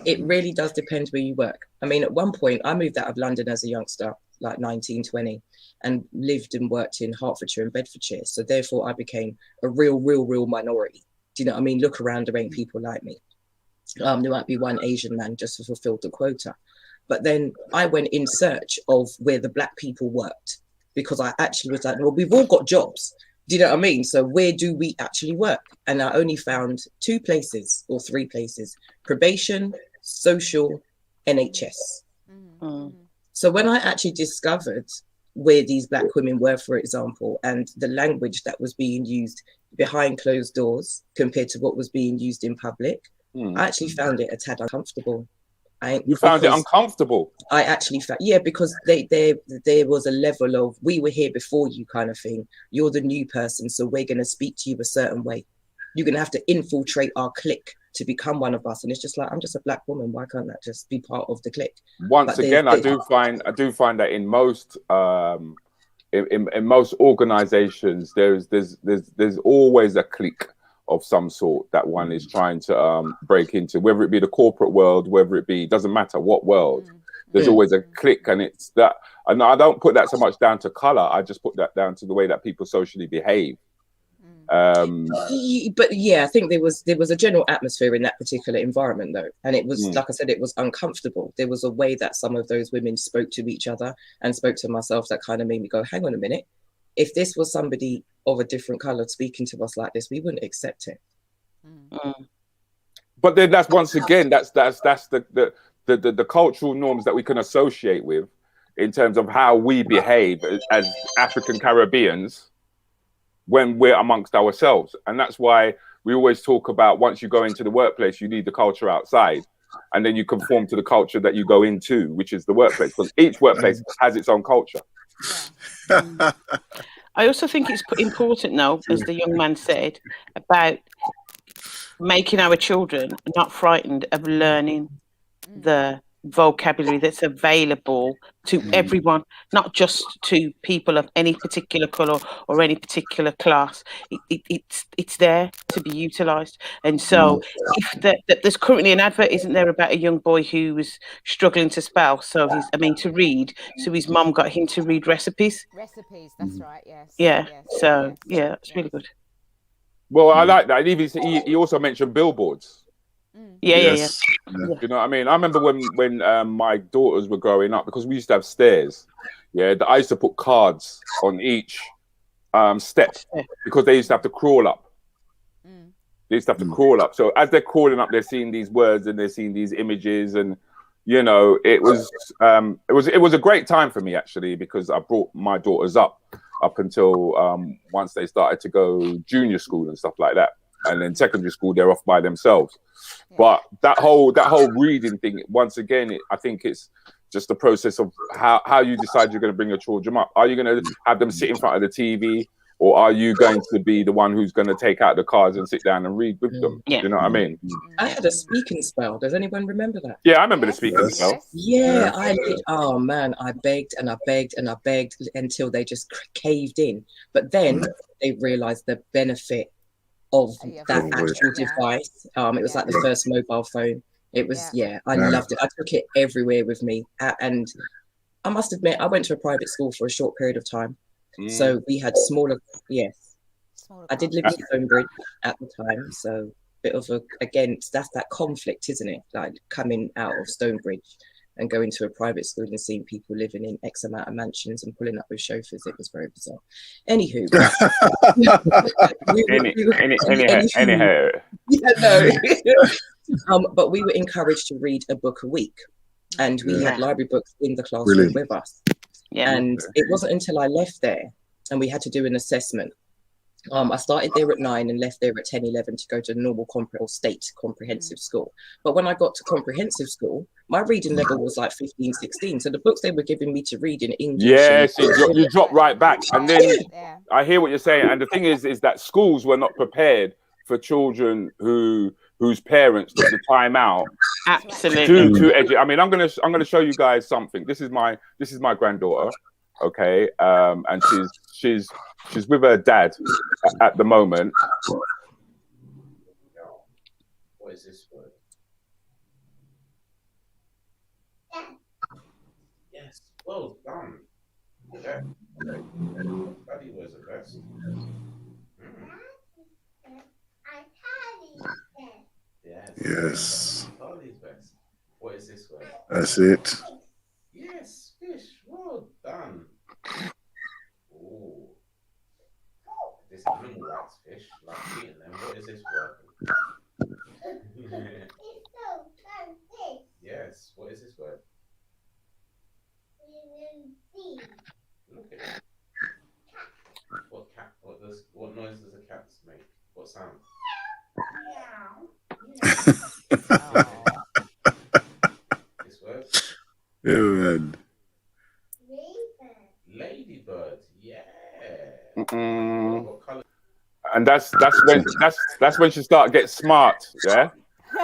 It really does depend where you work. I mean, at one point, I moved out of London as a youngster, like 19, 20, and lived and worked in Hertfordshire and Bedfordshire. So therefore, I became a real minority. Do you know what I mean? Look around, there ain't people like me. There might be one Asian man just to fulfill the quota. But then I went in search of where the black people worked because I actually was like, well, we've all got jobs. Do you know what I mean? So where do we actually work? And I only found 2 places or 3 places: probation, social, NHS. So when I actually discovered where these black women were, for example, and the language that was being used behind closed doors compared to what was being used in public, I actually found it a tad uncomfortable. You found it uncomfortable? I actually found, because there was a level of, we were here before you kind of thing. You're the new person, so we're going to speak to you a certain way. You're going to have to infiltrate our clique to become one of us. And it's just like, I'm just a black woman. Why can't that just be part of the clique? Once again, I do find that in most in most organizations, there's always a clique of some sort that one is trying to break into, whether it be the corporate world, whether it be, doesn't matter what world, there's always a clique. And it's that, and I don't put that so much down to color, I just put that down to the way that people socially behave. But yeah, I think there was a general atmosphere in that particular environment though, and it was like I said, it was uncomfortable. There was a way that some of those women spoke to each other and spoke to myself that kind of made me go, hang on a minute, if this was somebody of a different color speaking to us like this, we wouldn't accept it. But then that's, once again, that's the cultural norms that we can associate with in terms of how we behave as African Caribbeans when we're amongst ourselves. And that's why we always talk about, once you go into the workplace, you need the culture outside, and then you conform to the culture that you go into, which is the workplace, because each workplace has its own culture. I also think it's important now, as the young man said, about making our children not frightened of learning the vocabulary that's available to everyone, not just to people of any particular colour or any particular class. It's there to be utilised. And so if there's currently an advert, isn't there, about a young boy who was struggling to spell, to read, so his mum got him to read recipes, that's right, yes. That's really good. Well, I like that. He also mentioned billboards. Yeah. You know what I mean? I remember when my daughters were growing up, because we used to have stairs. Yeah, I used to put cards on each step because they used to have to crawl up. They used to have to crawl up. So as they're crawling up, they're seeing these words and they're seeing these images, and you know, it was a great time for me actually, because I brought my daughters up until once they started to go junior school and stuff like that. And then secondary school, they're off by themselves. But that whole reading thing, once again, I think it's just the process of how you decide you're going to bring your children up. Are you going to have them sit in front of the TV, or are you going to be the one who's going to take out the cards and sit down and read with them? You know what I mean? I had a speaking spell. Does anyone remember that? Yeah, I remember the speaking spell. Yeah, I did. Oh man, I begged and I begged and I begged until they just caved in. But then they realised the benefit of that actual device. It was like the first mobile phone. It was, I loved it. I took it everywhere with me. And I must admit, I went to a private school for a short period of time. So we had smaller, I did live in Stonebridge at the time, so bit of that's that conflict, isn't it? Like coming out of Stonebridge and going to a private school and seeing people living in X amount of mansions and pulling up with chauffeurs. It was very bizarre. Anywho. Anyhow. Yeah, no. But we were encouraged to read a book a week, and we had library books in the classroom with us. Yeah. And it wasn't until I left there and we had to do an assessment. I started there at 9 and left there at 10, 11 to go to a normal state comprehensive school. But when I got to comprehensive school, my reading level was like 15, 16. So the books they were giving me to read in English. Yes, you drop right back. And then I hear what you're saying. And the thing is that schools were not prepared for children whose parents took the time out. Absolutely. To educate. I mean, I'm gonna show you guys something. This is my granddaughter. Okay. And she's with her dad at the moment. What is this word? Yes, well done. Daddy was the best. Yes. Daddy's best. What is this word? That's it. Yes, fish. Well done. Oh. This animal likes fish, like eating them. What is this word? Yes, what is this word? Look at it. What noise does a cat make? What sound? This word? Yeah, man. Ladybird. Yeah. And that's when she start get smart, yeah.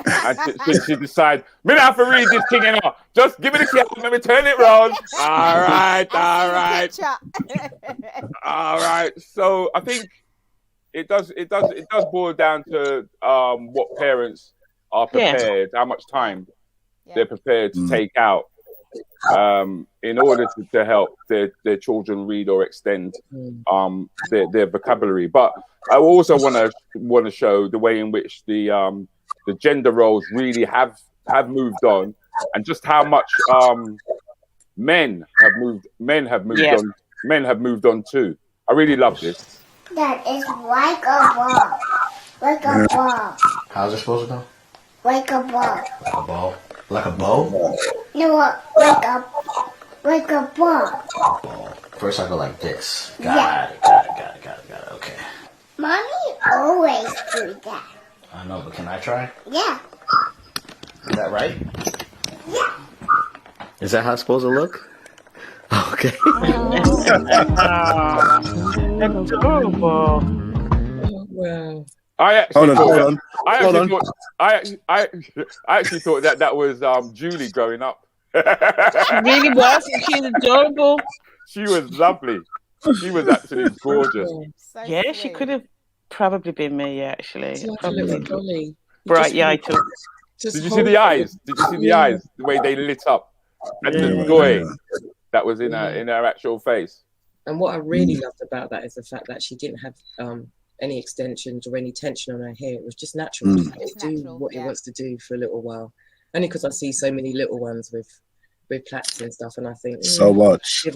And she decide, me not have to read this thing, you know. Just give me the key, let me turn it round. All right. So I think it does boil down to what parents are prepared, how much time they're prepared to take out in order to help their children read or extend their vocabulary. But I also want to show the way in which the gender roles really have moved on, and just how much men have moved on too. I really love this. That is like a ball. Like a ball. How's it supposed to go? Like a ball. Like a ball? Like a bow? No, like a ball. A ball. First I go like this. Got it. Okay. Mommy always do that. I know, but can I try? Yeah. Is that right? Yeah. Is that how it's supposed to look? Okay. Adorable. Wow. I actually thought that was Julie growing up. She really was. She's adorable. She was lovely. She was absolutely gorgeous. So Yeah, sweet. she could have probably been me, actually. It's like a little dolly. Bright eyed. Did you see the eyes? Did you see the eyes? The way they lit up, and the joy that was in her actual face. And what I really loved about that is the fact that she didn't have any extensions or any tension on her hair. It was just natural. Just let it do what it wants to do for a little while. Only because I see so many little ones with plaits and stuff, and I think so much. Give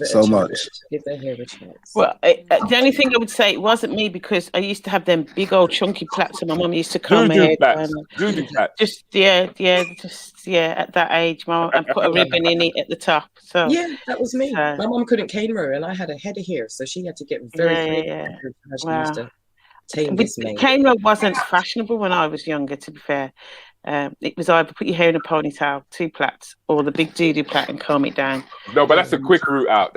their hair a chance. Well, the only thing I would say, it wasn't me, because I used to have them big old chunky plaits, and my mum used to comb my hair down. Just at that age, Mum, and put a ribbon in it at the top. So yeah, that was me. My mum couldn't cane her, and I had a head of hair, so she had to get very cane row wasn't fashionable when I was younger, to be fair. It was either put your hair in a ponytail, 2 plaits, or the big doo-doo plait and comb it down. No, but that's the quick route out.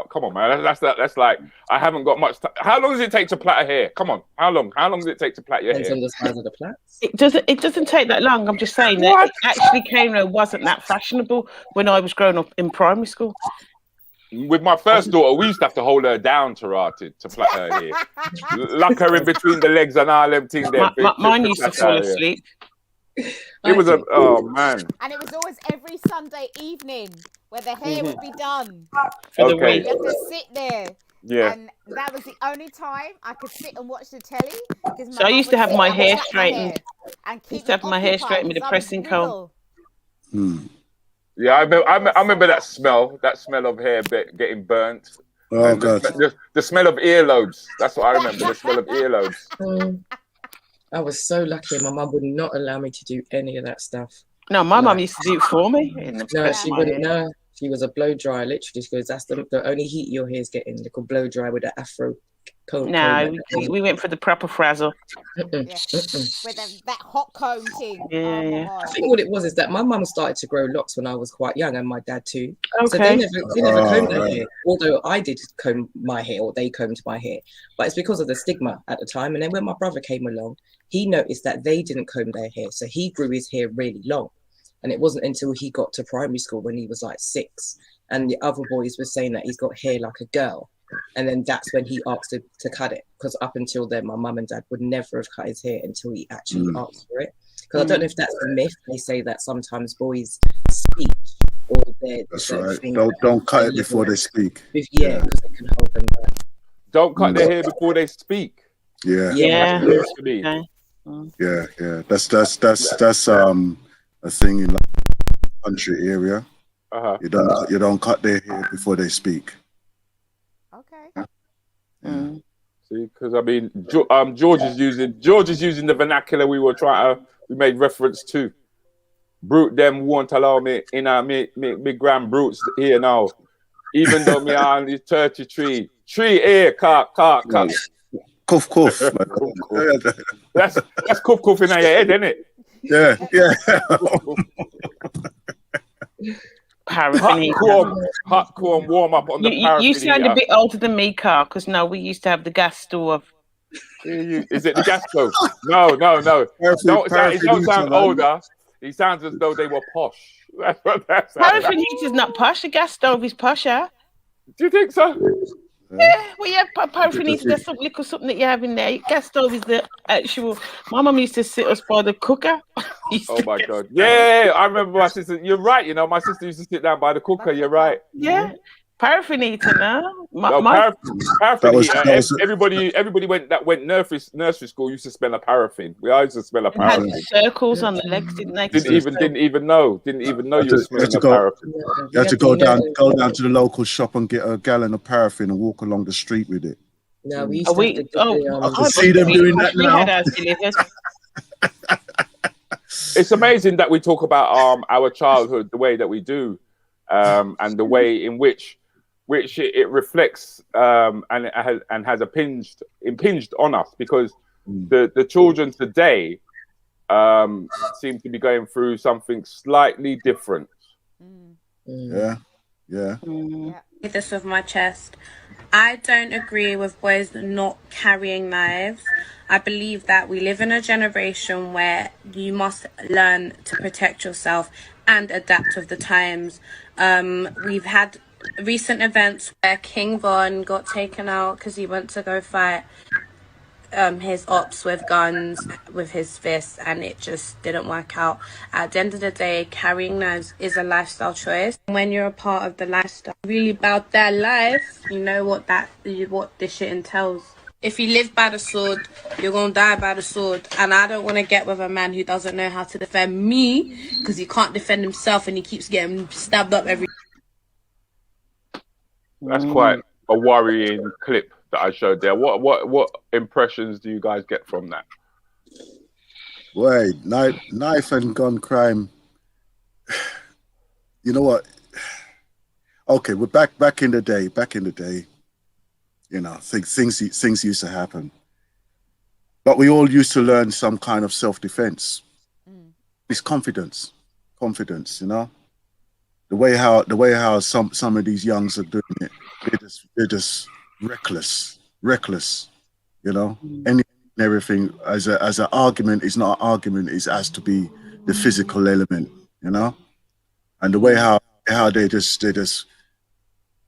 Come on, man. That's like, I haven't got much time. How long does it take to plait a hair? Come on. How long does it take to plait your hair? Depends on the size of the plaits. It doesn't take that long. I'm just saying that actually cane row wasn't that fashionable when I was growing up in primary school. With my first daughter, we used to have to hold her down to plait her hair. Lock her in between the legs and all them things there. Mine used to fall asleep. It was man. And it was always every Sunday evening where the hair would be done. For the week. You have to sit there Yeah. And that was the only time I could sit and watch the telly. So I used to have my hair straightened. I used to have my hair straightened with a pressing comb. Yeah, I remember that smell of hair getting burnt. Oh, God. The smell of earlobes. That's what I remember, the smell of earlobes. I was so lucky. My mum would not allow me to do any of that stuff. No, my mum used to do it for me. No, she wouldn't. No, she was a blow dryer. Literally, she goes, "That's the only heat your hair's getting." They call blow dry with an afro comb. No, we went for the proper frazzle. With that hot comb thing. Yeah. I think what it was is that my mum started to grow locks when I was quite young, and my dad too. Okay. So they never combed their hair. Although I did comb my hair, or they combed my hair, but it's because of the stigma at the time. And then when my brother came along, he noticed that they didn't comb their hair, so he grew his hair really long. And it wasn't until he got to primary school when he was like 6, and the other boys were saying that he's got hair like a girl. And then that's when he asked to cut it, because up until then, my mum and dad would never have cut his hair until he actually asked for it. Because I don't know if that's a myth. They say that sometimes boys speak, or they're... That's right. Don't cut it before they speak. Yeah, because they can hold them back. Don't cut their hair before they speak. Yeah. That's a thing in the country area. You don't cut their hair before they speak. Okay. See, because I mean, George is using the vernacular we made reference to. Brute them won't allow me in me grand brutes here now. Even though me on the 33 tree here, cut. Cuff. That's cuff in your head, isn't it? Yeah. Paraffin. Hot corn, warm up on the paraffin. You sound a bit older than me, Carl, because no, we used to have the gas stove. Is it the gas stove? No. It don't sound older. He sounds as though they were posh. That's what that sounds. Paraffin heater's not posh. The gas stove is posher. Do you think so? Yeah, well, yeah, paraffin heater, there's something that you have in there. Gas stove is the actual... My mum used to sit us by the cooker. Oh, my God. Yeah, I remember my sister. You're right, my sister used to sit down by the cooker. You're right. Yeah. Paraffin heater now. Paraffin heater. Everybody that went nursery school used to smell a paraffin. We always used to smell a paraffin. Had circles on the legs, didn't they? Didn't even know you were smelling a paraffin. You had to go down to the local shop and get a gallon of paraffin and walk along the street with it. No, we used to I can see them doing that now. It's amazing that we talk about our childhood the way that we do, and the way in which it reflects and has impinged on us, because the children today seem to be going through something slightly different. Yeah. This with my chest. I don't agree with boys not carrying knives. I believe that we live in a generation where you must learn to protect yourself and adapt with the times. We've had recent events where King Von got taken out because he went to go fight his ops with guns, with his fists, and it just didn't work out. At the end of the day, carrying knives is a lifestyle choice. When you're a part of the lifestyle, really about their life, you know what this shit entails. If you live by the sword, you're gonna die by the sword. And I don't want to get with a man who doesn't know how to defend me, because he can't defend himself and he keeps getting stabbed up every... That's quite a worrying clip that I showed there. What impressions do you guys get from that? Wait, knife and gun crime. You know what? Okay, we're back in the day. Things used to happen, but we all used to learn some kind of self-defense. It's confidence. The way how some of these youngs are doing it, they're just reckless, and everything as an argument is not an argument. It has to be the physical element, and the way how they just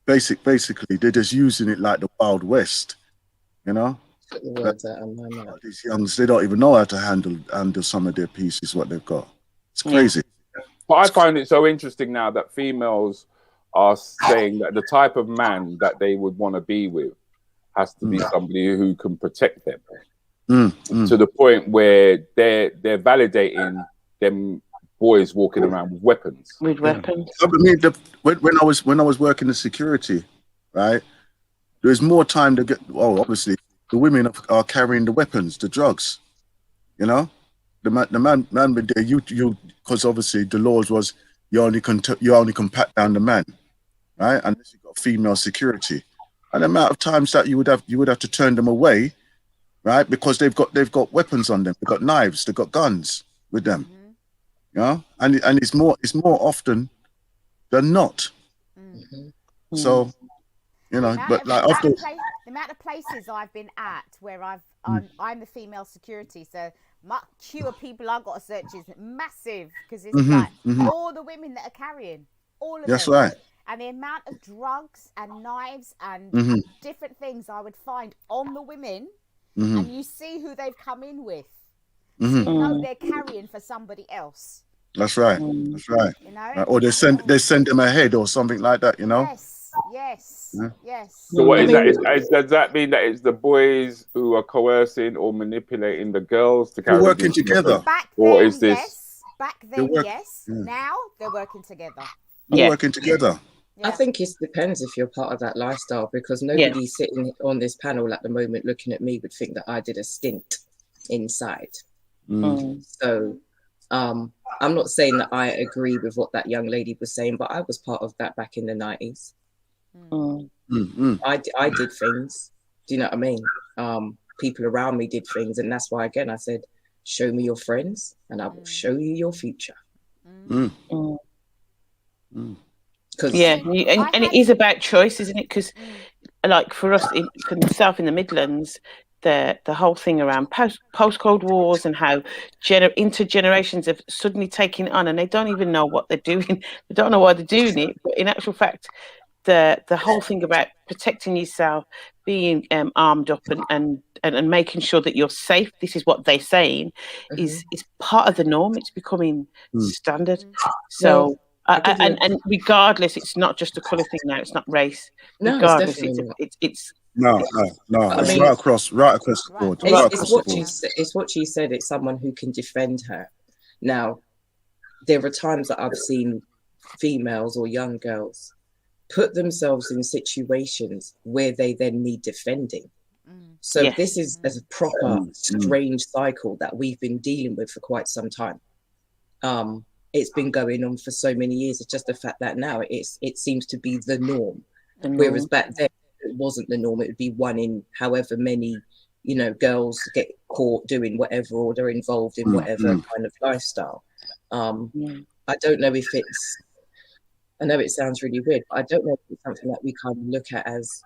basically they're just using it like the Wild West, These youngs, they don't even know how to handle some of their pieces, what they've got. It's crazy. But I find it so interesting now that females are saying that the type of man that they would want to be with has to be somebody who can protect them to the point where they're validating them boys walking around with weapons. With weapons. I mean, when I was working in security, right, there's more time to get. Oh, obviously, the women are carrying the weapons, the drugs. You know, the man with there, you because obviously the laws was you only can pat down the man, right, unless you got female security. And the amount of times that you would have to turn them away, right, because they've got weapons on them, they've got knives, they've got guns with them. You know, and it's more often than not. So, you know, but like after the amount of places I've been at where I'm the female security, so my queue of people I've got to search is massive because it's like all the women that are carrying, all of them. That's right. And the amount of drugs and knives and different things I would find on the women, and you see who they've come in with. So you know they're carrying for somebody else. That's right. That's right. You know? Or they send them ahead or something like that, you know? Yes. So what is that? Does that mean that it's the boys who are coercing or manipulating the girls to carry? We're working together. Back or then, is this? Yes. Back then, yes. Now they're working together. They're working together. I think it depends if you're part of that lifestyle, because nobody sitting on this panel at the moment looking at me would think that I did a stint inside. So I'm not saying that I agree with what that young lady was saying, but I was part of that back in the 90s. I did things. Do you know what I mean? People around me did things, and that's why, again, I said, show me your friends and I will show you your future. And it is about choice, isn't it? Because like for us, for myself in the Midlands, the whole thing around post Cold Wars and how intergenerations have suddenly taken it on, and they don't even know what they're doing. They don't know why they're doing it, but in actual fact, the whole thing about protecting yourself, being armed up and making sure that you're safe, this is what they're saying, is part of the norm. It's becoming standard. So and regardless, it's not just a colour thing now. It's not race. No, regardless, it's no. It's right across the board. It's what she said. It's someone who can defend her. Now, there are times that I've seen females or young girls put themselves in situations where they then need defending. So this is a proper strange cycle that we've been dealing with for quite some time. It's been going on for so many years. It's just the fact that now it seems to be the norm. Whereas back then it wasn't the norm. It would be one in however many, girls get caught doing whatever, or they're involved in whatever kind of lifestyle. I don't know if it's, I know it sounds really weird, but I don't know if it's something that we kind of look at as,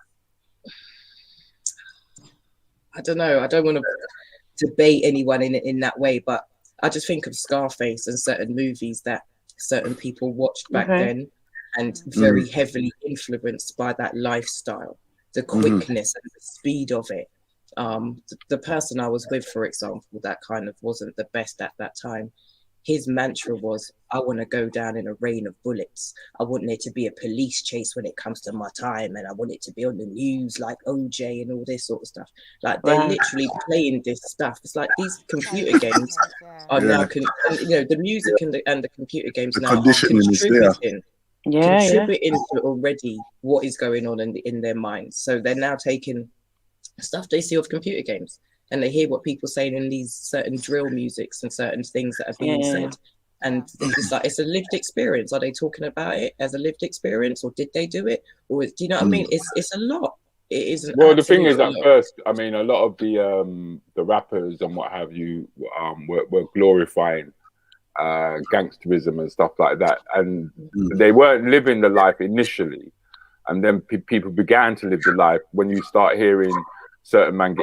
I don't know, I don't want to debate anyone in that way, but I just think of Scarface and certain movies that certain people watched back then, and very heavily influenced by that lifestyle, the quickness and the speed of it. The person I was with, for example, that kind of wasn't the best at that time. His mantra was, I want to go down in a rain of bullets. I want there to be a police chase when it comes to my time, and I want it to be on the news like OJ and all this sort of stuff. Like, they're literally playing this stuff. It's like these computer games are now, the music and the computer games now are contributing to already what is going on in their minds. So they're now taking stuff they see of computer games, and they hear what people saying in these certain drill musics and certain things that are being said. And it's like, it's a lived experience. Are they talking about it as a lived experience, or did they do it? Or do you know what I mean? It's a lot. It is. Well, the thing is, at first, I mean, a lot of the rappers and what have you were glorifying gangsterism and stuff like that, and they weren't living the life initially, and then people began to live the life. When you start hearing certain man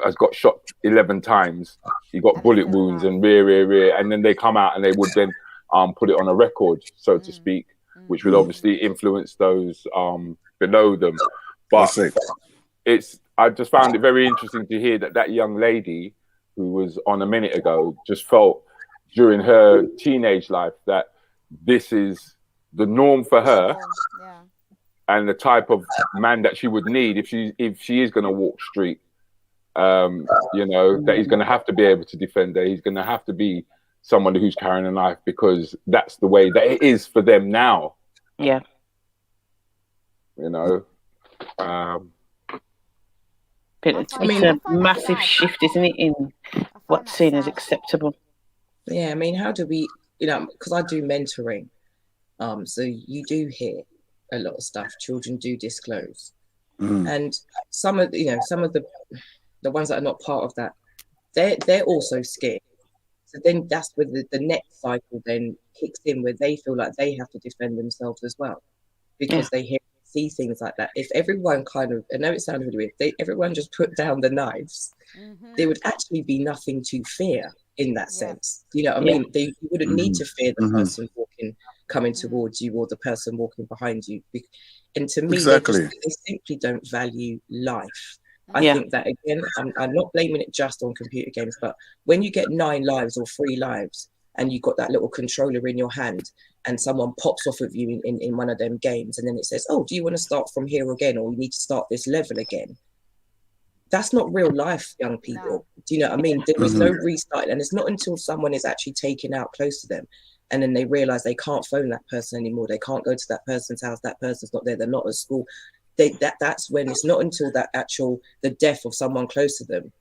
has got shot 11 times, he got bullet wounds and rear, and then they come out and they would then put it on a record, so to speak, which would obviously influence those below them. But I just found it very interesting to hear that young lady who was on a minute ago just felt during her teenage life that this is the norm for her. and the type of man that she would need if she is going to walk street. You know, that he's going to have to be able to defend her. He's going to have to be someone who's carrying a knife, because that's the way that it is for them now. Yeah. You know, it's a massive shift, isn't it, in what's seen as acceptable? Yeah, I mean, how do we, you know, because I do mentoring, so you do hear a lot of stuff. Children do disclose, and some of the ones that are not part of that, they're also scared. So then that's where the next cycle then kicks in, where they feel like they have to defend themselves as well, because they see things like that. If everyone kind of, I know it sounds really weird, everyone just put down the knives, there would actually be nothing to fear in that sense. You know what I mean? You wouldn't need to fear the person coming towards you, or the person walking behind you. And to me, they simply don't value life. I think that, again, I'm not blaming it just on computer games, but when you get 9 lives or 3 lives and you've got that little controller in your hand and someone pops off of you in one of them games, and then it says, oh, do you want to start from here again, or you need to start this level again? That's not real life, young people. Do you know what I mean? There is no restart. And it's not until someone is actually taken out close to them and then they realize they can't phone that person anymore. They can't go to that person's house. That person's not there. They're not at school. That's when it's not until the death of someone close to them,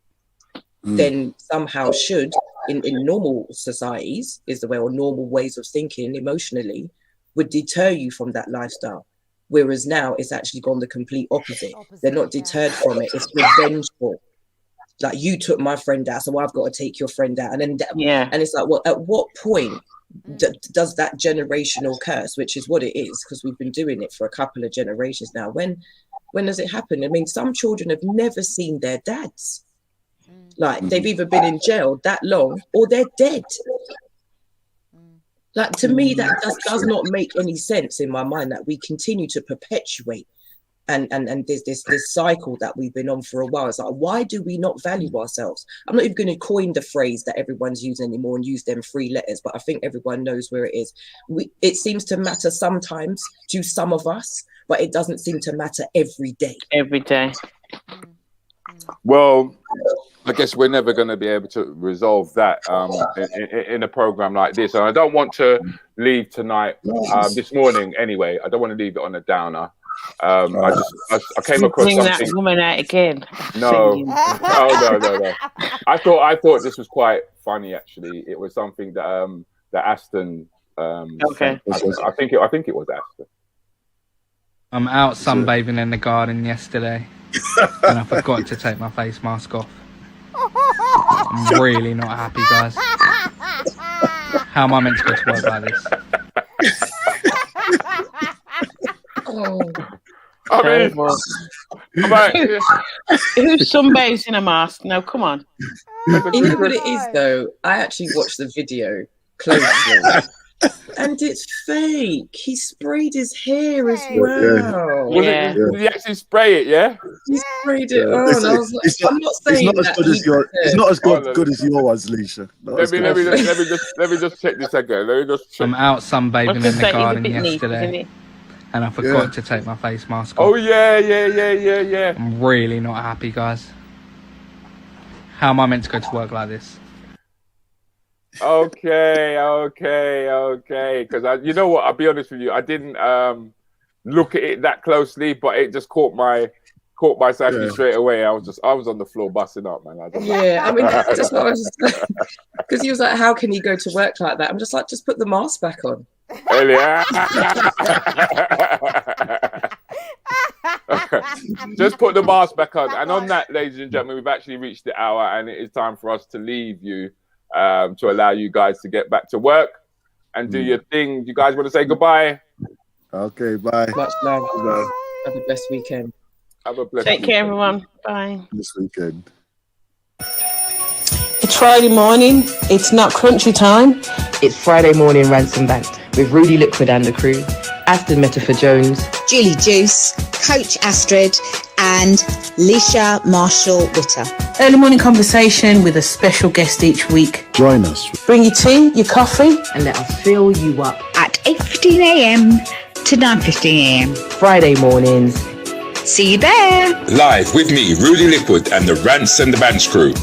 then somehow should, in normal societies, is the way, or normal ways of thinking emotionally, would deter you from that lifestyle. Whereas now it's actually gone the complete opposite. They're not deterred from it. It's revengeful. Like, you took my friend out, so I've got to take your friend out. And then, and it's like, well, at what point does that generational curse, which is what it is, because we've been doing it for a couple of generations now, when does it happen? I mean, some children have never seen their dads. Like, they've either been in jail that long or they're dead. Like, to me, that does not make any sense in my mind, that we continue to perpetuate and there's this cycle that we've been on for a while. It's like, why do we not value ourselves? I'm not even going to coin the phrase that everyone's using anymore and use them 3 letters, but I think everyone knows where it is. It seems to matter sometimes to some of us, but it doesn't seem to matter every day. Every day. Well, I guess we're never going to be able to resolve that in a program like this. And I don't want to leave tonight, this morning anyway. I don't want to leave it on a downer. I came across bring something. That woman out again. No. No. I thought this was quite funny, actually. It was something that Aston. Okay. I think it was Aston. I'm out sunbathing in the garden yesterday, and I forgot to take my face mask off. I'm really not happy, guys. How am I meant to go to work like this? I mean, who sunbathes in a mask? No, come on. You know what it is, though? I actually watched the video closely. And it's fake. He sprayed his hair as well. Did he actually spray it? Yeah. He sprayed it on. I was like, I'm not saying it's not as good as your. It's not as good as yours, Lescha. Let me just check this again. Let me just check. I'm out sunbathing in the garden yesterday, and I forgot to take my face mask off. Oh yeah. I'm really not happy, guys. How am I meant to go to work like this? Okay. Because you know what? I'll be honest with you. I didn't look at it that closely, but it just caught my psyche straight away. I was on the floor busting up, man. I mean, that's what I was just, because he was like, "How can you go to work like that?" I'm just like, just put the mask back on. Just put the mask back on. And on that, ladies and gentlemen, we've actually reached the hour, and it is time for us to leave you. To allow you guys to get back to work and do your thing. You guys want to say goodbye? Okay, bye. Much love. Have a blessed weekend. Take care, everyone. Bye. This weekend. It's Friday morning. It's not crunchy time. It's Friday morning Rants and Bants with Rudi Lickwood and the crew. Aston Matapha Jones, Julie Juice, Coach Astrid, and Lescha Marshall-Witter. Early morning conversation with a special guest each week. Join us. Bring your tea, your coffee, and let us fill you up at 8:15 a.m. to 9:15am. Friday mornings. See you there. Live with me, Rudi Lickwood, and the Rants and the Bants crew.